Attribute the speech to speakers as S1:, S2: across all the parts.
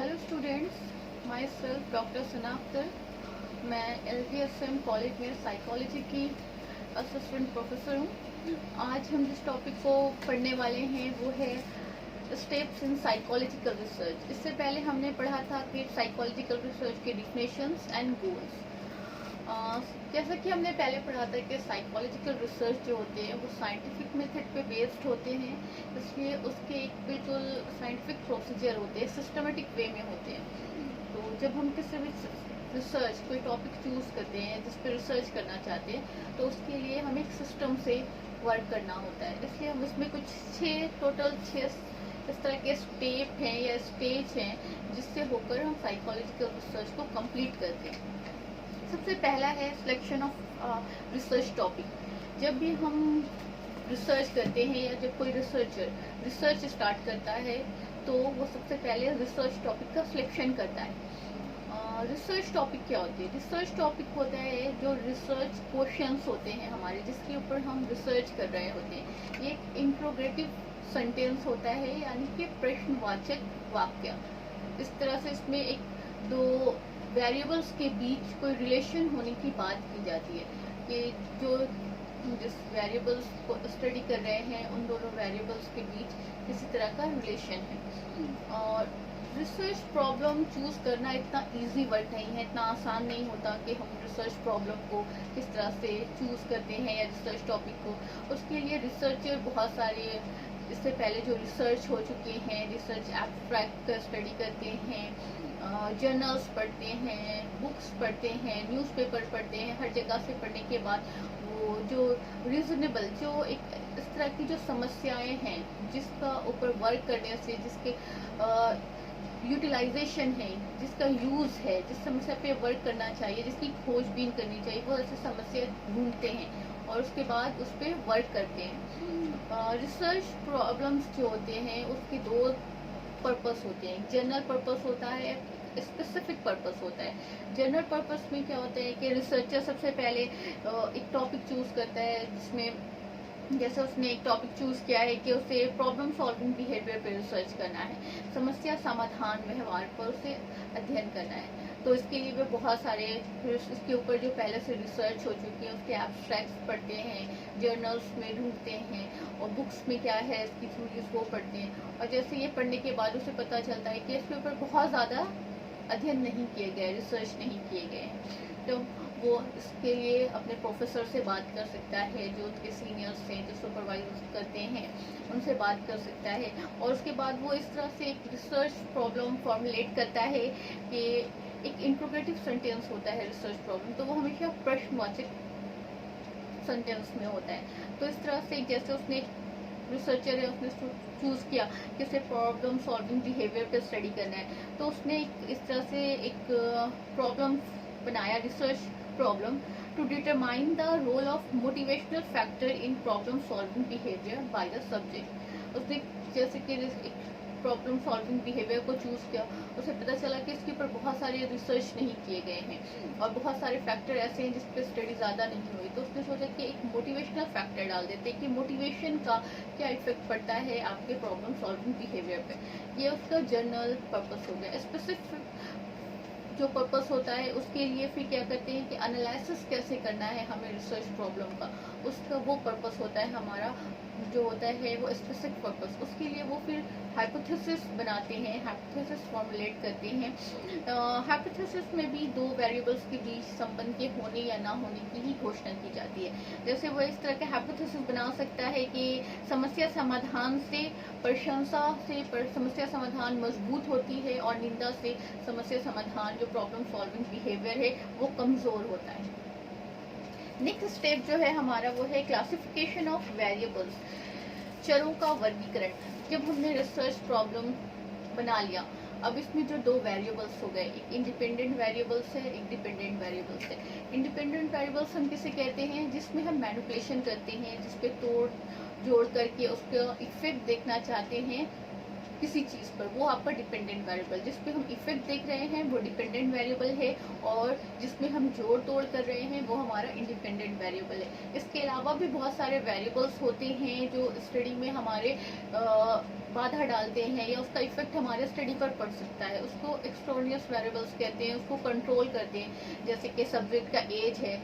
S1: Hello students, myself doctor Sana Akhtar. मैं LVSM college में psychology की असिस्टेंट प्रोफेसर हूँ। आज हम जिस टॉपिक को पढ़ने वाले हैं वो है स्टेप्स इन साइकोलॉजिकल रिसर्च। इससे पहले हमने पढ़ा था कि साइकोलॉजिकल रिसर्च के डिफिनेशंस एंड गोल्स। जैसा कि हमने पहले पढ़ा था कि साइकोलॉजिकल रिसर्च जो होते हैं वो साइंटिफिक मेथड पे बेस्ड होते हैं, इसलिए उसके एक बिल्कुल साइंटिफिक प्रोसीजर होते हैं, सिस्टमेटिक वे में होते हैं। तो जब हम किसी भी रिसर्च कोई टॉपिक चूज करते हैं जिस पर रिसर्च करना चाहते हैं तो उसके लिए हमें एक सिस्टम से वर्क करना होता है। इसलिए हम इसमें कुछ टोटल 6 इस तरह के स्टेप हैं या स्टेज हैं जिससे होकर हम साइकोलॉजिकल रिसर्च को कंप्लीट करते हैं। सबसे पहला है सिलेक्शन ऑफ रिसर्च टॉपिक। जब भी हम रिसर्च करते हैं या जब कोई रिसर्चर रिसर्च स्टार्ट करता है तो वो सबसे पहले रिसर्च टॉपिक का सिलेक्शन करता है। रिसर्च टॉपिक क्या होती है? रिसर्च टॉपिक होता है जो रिसर्च क्वेश्चंस होते हैं हमारे, जिसके ऊपर हम रिसर्च कर रहे होते हैं। ये एक इंट्रोगेटिव सेंटेंस होता है, यानी कि प्रश्नवाचक वाक्य। इस तरह से इसमें एक दो वेरिएबल्स के बीच कोई रिलेशन होने की बात की जाती है कि जो जिस वेरिएबल्स को स्टडी कर रहे हैं उन दोनों वेरिएबल्स के बीच किसी तरह का रिलेशन है। और रिसर्च प्रॉब्लम चूज करना इतना इजी वर्क नहीं है, इतना आसान नहीं होता कि हम रिसर्च प्रॉब्लम को किस तरह से चूज करते हैं या रिसर्च टॉपिक को। उसके लिए रिसर्चर बहुत सारे इससे पहले जो रिसर्च हो चुके हैं, रिसर्च एब्स्ट्रैक्ट का स्टडी करते हैं, जर्नल्स पढ़ते हैं, बुक्स पढ़ते हैं, न्यूज़पेपर पढ़ते हैं। हर जगह से पढ़ने के बाद वो जो रीजनेबल जो एक इस तरह की जो समस्याएं हैं जिसका ऊपर वर्क करने से जिसके यूटिलाइजेशन है, जिसका यूज है, जिस समस्या पे वर्क करना चाहिए, जिसकी खोजबीन करनी चाहिए, वो ऐसी समस्या ढूंढते हैं और उसके बाद उस पर वर्क करते हैं। रिसर्च प्रॉब्लम्स जो होते हैं उसके दो पर्पस होते हैं। जनरल पर्पस होता है, स्पेसिफिक पर्पस होता है। जनरल पर्पस में क्या होता है कि रिसर्चर सबसे पहले एक टॉपिक चूज करता है जिसमें जैसे उसने एक टॉपिक चूज किया है कि उसे प्रॉब्लम सॉल्विंग बिहेवियर पर रिसर्च करना है, समस्या समाधान व्यवहार पर उसे अध्ययन करना है। तो इसके लिए वे बहुत सारे इसके ऊपर जो पहले से रिसर्च हो चुकी है उसके एब्स्ट्रैक्ट्स पढ़ते हैं, जर्नल्स में ढूंढते हैं और बुक्स में क्या है इसकी थ्योरीज वो पढ़ते हैं। और जैसे ये पढ़ने के बाद उसे पता चलता है कि इसके ऊपर बहुत ज़्यादा अध्ययन नहीं किए गए, रिसर्च नहीं किए गए, तो वो इसके लिए अपने प्रोफेसर से बात कर सकता है, जो उनके सीनियर्स हैं, जो सुपरवाइज करते हैं, उनसे बात कर सकता है। और उसके बाद वो इस तरह से एक रिसर्च प्रॉब्लम फॉर्मुलेट करता है कि एक इंट्रोगेटिव सेंटेंस होता है रिसर्च प्रॉब्लम, तो वो हमेशा प्रश्नवाचक सेंटेंस में होता है। तो इस तरह से जैसे उसने रिसर्चर है उसने चूज किया कि उसे प्रॉब्लम सॉल्विंग बिहेवियर पे स्टडी करना है, तो उसने इस तरह से एक प्रॉब्लम बनाया, research problem, to determine the role of motivational factor in problem solving behaviour by the subject. उसने जैसे कि एक प्रॉब्लम सॉल्विंग बिहेवियर को चूज किया, उसे पता चला कि इसके ऊपर बहुत सारे रिसर्च नहीं किए गए हैं और बहुत सारे फैक्टर ऐसे हैं जिस पर स्टडी ज़्यादा नहीं हुई। तो उसने सोचा कि एक मोटिवेशनल फैक्टर डाल देते हैं कि मोटिवेशन का क्या इफेक्ट पड़ता है आपके प्रॉब्लम सॉल्विंग बिहेवियर पे। ये उसका जनरल पर्पस हो गया। स्पेसिफिक जो पर्पस होता है उसके लिए फिर क्या करते हैं कि एनालिसिस कैसे करना है हमें रिसर्च प्रॉब्लम का, उसका वो पर्पस होता है हमारा जो होता है वो स्पेसिफिक पर्पस। उसके लिए वो फिर हाइपोथेसिस बनाते हैं, हाइपोथेसिस फॉर्मुलेट करते हैं। हाइपोथेसिस में भी दो वेरिएबल्स के बीच संबंध के होने या ना होने की ही घोषणा की जाती है। जैसे वो इस तरह के हाइपोथेसिस बना सकता है कि समस्या समाधान से प्रशंसा से समस्या समाधान मजबूत होती है और निंदा से समस्या समाधान जो प्रॉब्लम सॉल्विंग बिहेवियर है वो कमजोर होता है। नेक्स्ट स्टेप जो है हमारा वो है क्लासिफिकेशन ऑफ वेरिएबल्स, चरों का वर्गीकरण। जब हमने रिसर्च प्रॉब्लम बना लिया, अब इसमें जो दो वेरिएबल्स हो गए, एक इंडिपेंडेंट वेरिएबल्स है, एक डिपेंडेंट वेरिएबल्स है। इंडिपेंडेंट वेरिएबल्स हम किसे कहते हैं? जिसमें हम मैनिपुलेशन करते हैं, जिसपे तोड़ जोड़ करके उसका इफेक्ट देखना चाहते हैं किसी चीज़ पर, वो आपका डिपेंडेंट वेरिएबल। जिस पे हम इफेक्ट देख रहे हैं वो डिपेंडेंट वेरिएबल है, और जिसमें हम जोड़ तोड़ कर रहे हैं वो हमारा इंडिपेंडेंट वेरिएबल है। इसके अलावा भी बहुत सारे वेरिएबल्स होते हैं जो स्टडी में हमारे बाधा डालते हैं या उसका इफेक्ट हमारे स्टडी पर पड़ सकता है। उसको एक्सट्रोनियस वेरिएबल्स कहते हैं, उसको कंट्रोल करते हैं। जैसे कि सब्जेक्ट का एज है,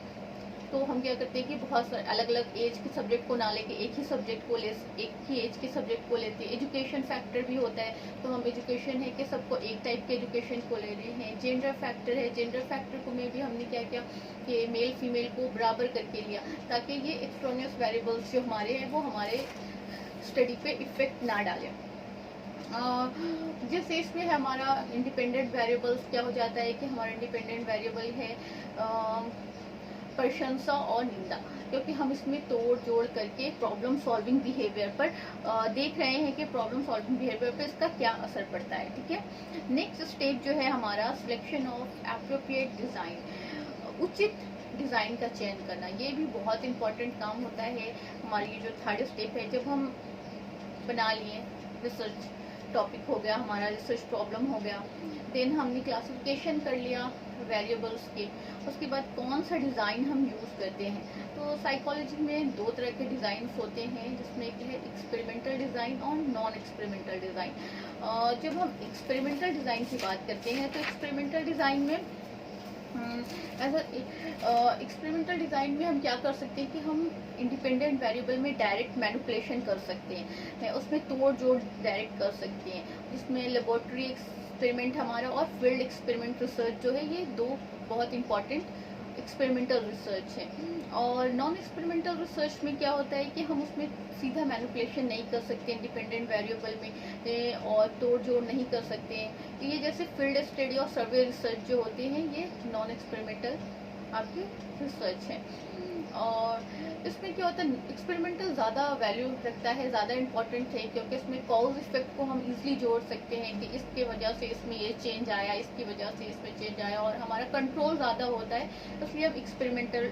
S1: तो हम क्या करते हैं कि बहुत सारे अलग अलग एज के सब्जेक्ट को ना लेके एक ही सब्जेक्ट को एक ही एज के सब्जेक्ट को लेते हैं। एजुकेशन फैक्टर भी होता है, तो हम एजुकेशन है कि सबको एक टाइप के एजुकेशन को ले रहे हैं। जेंडर फैक्टर है, जेंडर फैक्टर को में भी हमने क्या किया कि मेल फीमेल को बराबर करके लिया, ताकि ये एक्सट्रोनियस वेरिएबल्स जो हमारे हैं वो हमारे स्टडी पे इफेक्ट ना डालें। जिस एज में हमारा इंडिपेंडेंट वेरिएबल्स क्या हो जाता है कि हमारा इंडिपेंडेंट वेरिएबल है प्रशंसा और निंदा, क्योंकि हम इसमें तोड़ जोड़ करके प्रॉब्लम सॉल्विंग बिहेवियर पर देख रहे हैं कि प्रॉब्लम सॉल्विंग बिहेवियर पर इसका क्या असर पड़ता है। ठीक है, नेक्स्ट स्टेप जो है हमारा सिलेक्शन ऑफ एप्रोप्रिएट डिजाइन, उचित डिजाइन का चयन करना। ये भी बहुत इंपॉर्टेंट काम होता है। हमारी ये जो थर्ड स्टेप है, जब हम बना लिए रिसर्च टॉपिक हो गया, हमारा रिसर्च प्रॉब्लम हो गया, देन हमने क्लासिफिकेशन कर लिया वेरिएबल्स के, उसके बाद कौन सा डिज़ाइन हम यूज़ करते हैं। तो साइकोलॉजी में दो तरह के डिज़ाइंस होते हैं, जिसमें एक है एक्सपेरिमेंटल डिज़ाइन और नॉन एक्सपेरिमेंटल डिज़ाइन। जब हम एक्सपेरिमेंटल डिज़ाइन की बात करते हैं तो एक्सपेरिमेंटल डिज़ाइन में एक्सपेरिमेंटल डिज़ाइन में हम क्या कर सकते हैं कि हम इंडिपेंडेंट वेरिएबल में डायरेक्ट मैनिपुलेशन कर सकते हैं, उसमें तोड़ जोड़ डायरेक्ट कर सकते हैं, जिसमें लेबोरेटरी एक्सपेरिमेंट हमारा और फील्ड एक्सपेरिमेंट रिसर्च जो है, ये दो बहुत इंपॉर्टेंट एक्सपेरिमेंटल रिसर्च है। और नॉन एक्सपेरिमेंटल रिसर्च में क्या होता है कि हम उसमें सीधा मैनिपुलेशन नहीं कर सकते इंडिपेंडेंट वेरिएबल में, और तोड़ जोड़ नहीं कर सकते हैं। तो ये जैसे फील्ड स्टडी और सर्वे रिसर्च जो होते हैं, ये नॉन एक्सपेरिमेंटल आपके रिसर्च है। और इसमें क्या होता है, एक्सपेरिमेंटल ज़्यादा वैल्यू रखता है, ज़्यादा इंपॉर्टेंट है, क्योंकि इसमें कॉज इफेक्ट को हम इजीली जोड़ सकते हैं कि इसके वजह से इसमें ये चेंज आया, इसकी वजह से इसमें चेंज आया, और हमारा कंट्रोल ज़्यादा होता है। इसलिए हम एक्सपेरिमेंटल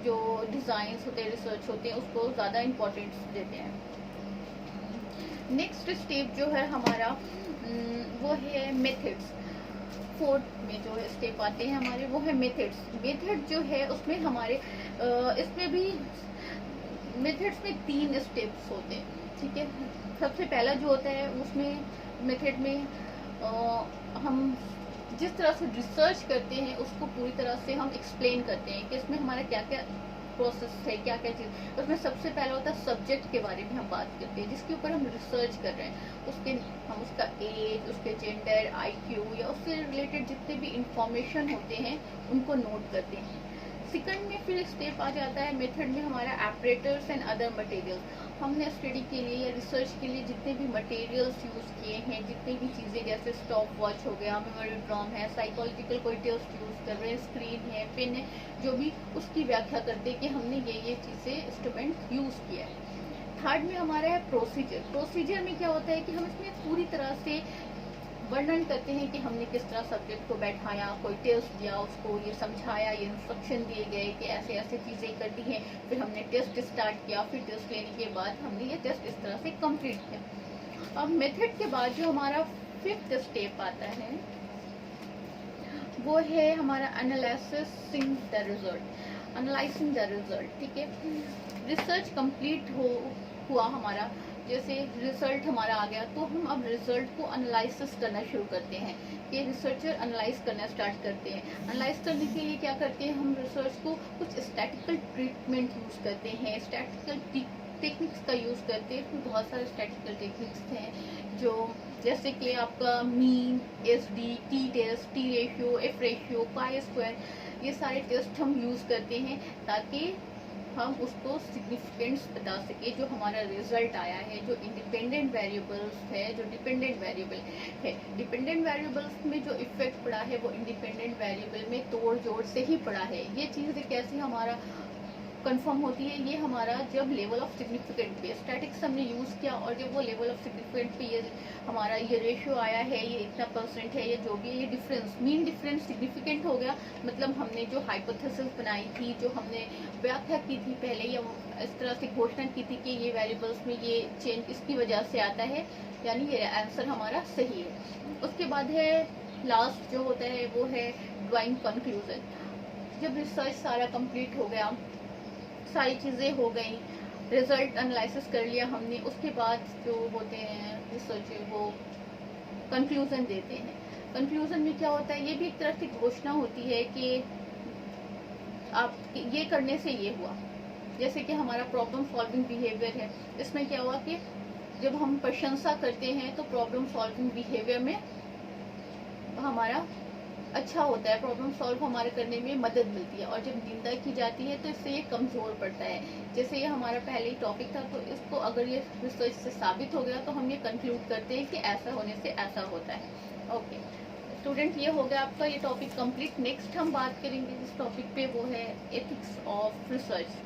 S1: जो डिज़ाइंस होते हैं, रिसर्च होते हैं, उसको ज़्यादा इम्पोर्टेंस देते हैं। नेक्स्ट स्टेप जो है हमारा वो है मेथड्स। फोर्थ में जो है स्टेप आते हैं हमारे, वो है मेथड्स। मेथड जो है उसमें हमारे इसमें भी मेथड्स में 3 स्टेप्स होते हैं। ठीक है, सबसे पहला जो होता है उसमें मेथड में हम जिस तरह से रिसर्च करते हैं उसको पूरी तरह से हम एक्सप्लेन करते हैं कि इसमें हमारा क्या क्या प्रोसेस है, क्या क्या चीज़। उसमें सबसे पहला होता है सब्जेक्ट के बारे में हम बात करते हैं, जिसके ऊपर हम रिसर्च कर रहे हैं, हम उसका एज, उसके जेंडर, IQ या उससे रिलेटेड जितने भी इंफॉर्मेशन होते हैं उनको नोट करते हैं। सेकंड में फिर स्टेप आ जाता है मेथड में हमारा ऑपरेटर्स एंड अदर मटेरियल्स। हमने स्टडी के लिए या रिसर्च के लिए जितने भी मटेरियल्स यूज़ किए हैं, जितनी भी चीज़ें, जैसे स्टॉप वॉच हो गया, मेमोरी ड्रॉम है, साइकोलॉजिकल कोई टेस्ट यूज़ कर रहे हैं, स्क्रीन है, पेन है, जो भी, उसकी व्याख्या करते हैं कि हमने ये चीज़ें इंस्ट्रूमेंट यूज़ किया है। थर्ड में हमारा है प्रोसीजर। प्रोसीजर में क्या होता है कि हम इसमें पूरी तरह से वर्णन करते हैं कि हमने किस तरह सब्जेक्ट को बैठाया, कोई टेस्ट दिया, उसको ये समझाया, ये इंस्ट्रक्शन दिए गए कि ऐसे ऐसे चीज़ें कर दी हैं, फिर हमने टेस्ट स्टार्ट किया, फिर टेस्ट लेने के बाद हमने ये टेस्ट इस तरह से कंप्लीट किया। अब मेथड के बाद जो हमारा 5th स्टेप आता है वो है हमारा analysing the result. Analysing the result, ठीक है, रिसर्च कंप्लीट हुआ हमारा, जैसे रिजल्ट हमारा आ गया, तो हम अब रिजल्ट को एनालिसिस करना शुरू करते हैं कि रिसर्चर एनालाइज करना स्टार्ट करते हैं। एनालाइज करने के लिए क्या करते हैं, हम रिसर्च को कुछ स्टैटिकल ट्रीटमेंट यूज़ करते हैं, स्टैटिकल टेक्निक्स का यूज़ करते हैं। इसमें बहुत सारे स्टैटिकल टेक्निक्स हैं, जो जैसे कि आपका mean, SD, T test, T ratio, F ratio, pi square, ये सारे टेस्ट हम यूज़ करते हैं ताकि हम उसको सिग्निफिकेंस बता सके जो हमारा रिजल्ट आया है, जो इंडिपेंडेंट वेरिएबल्स है, जो डिपेंडेंट वेरिएबल है। डिपेंडेंट वेरिएबल्स में जो इफेक्ट पड़ा है वो इंडिपेंडेंट वेरिएबल में तोड़ जोड़ से ही पड़ा है। ये चीज़ कैसे हमारा कंफर्म होती है, ये हमारा जब लेवल ऑफ सिग्निफिकेंट पे, स्टैटिक्स हमने यूज़ किया और जब वो लेवल ऑफ सिग्निफिकेंट पे ये हमारा ये रेशियो आया है, ये इतना परसेंट है, ये जो भी है, ये डिफरेंस, मीन डिफरेंस सिग्निफिकेंट हो गया, मतलब हमने जो हाइपोथेसिस बनाई थी, जो हमने व्याख्या की थी पहले, या इस तरह से घोषणा की थी कि ये वेरिएबल्स में ये चेंज इसकी वजह से आता है, यानी ये आंसर हमारा सही है। उसके बाद है लास्ट जो होता है वो है ड्राइंग कंक्लूजन। जब रिसर्च सारा कंप्लीट हो गया, सारी चीज़ें हो गई, रिजल्ट एनालिसिस कर लिया हमने, उसके बाद जो होते हैं रिसर्चर वो कंक्लूजन देते हैं। कंक्लूजन में क्या होता है, ये भी एक तरह की घोषणा होती है कि आप ये करने से ये हुआ। जैसे कि हमारा प्रॉब्लम सॉल्विंग बिहेवियर है, इसमें क्या हुआ कि जब हम प्रशंसा करते हैं तो प्रॉब्लम सॉल्विंग बिहेवियर में हमारा अच्छा होता है, प्रॉब्लम सॉल्व हमारे करने में मदद मिलती है, और जब निंदा की जाती है तो इससे ये कमज़ोर पड़ता है। जैसे ये हमारा पहले ही टॉपिक था, तो इसको अगर ये रिसर्च से साबित हो गया तो हम ये कंक्लूड करते हैं कि ऐसा होने से ऐसा होता है। ओके स्टूडेंट, ये हो गया आपका ये टॉपिक कंप्लीट। नेक्स्ट हम बात करेंगे जिस टॉपिक पे, वो है एथिक्स ऑफ रिसर्च।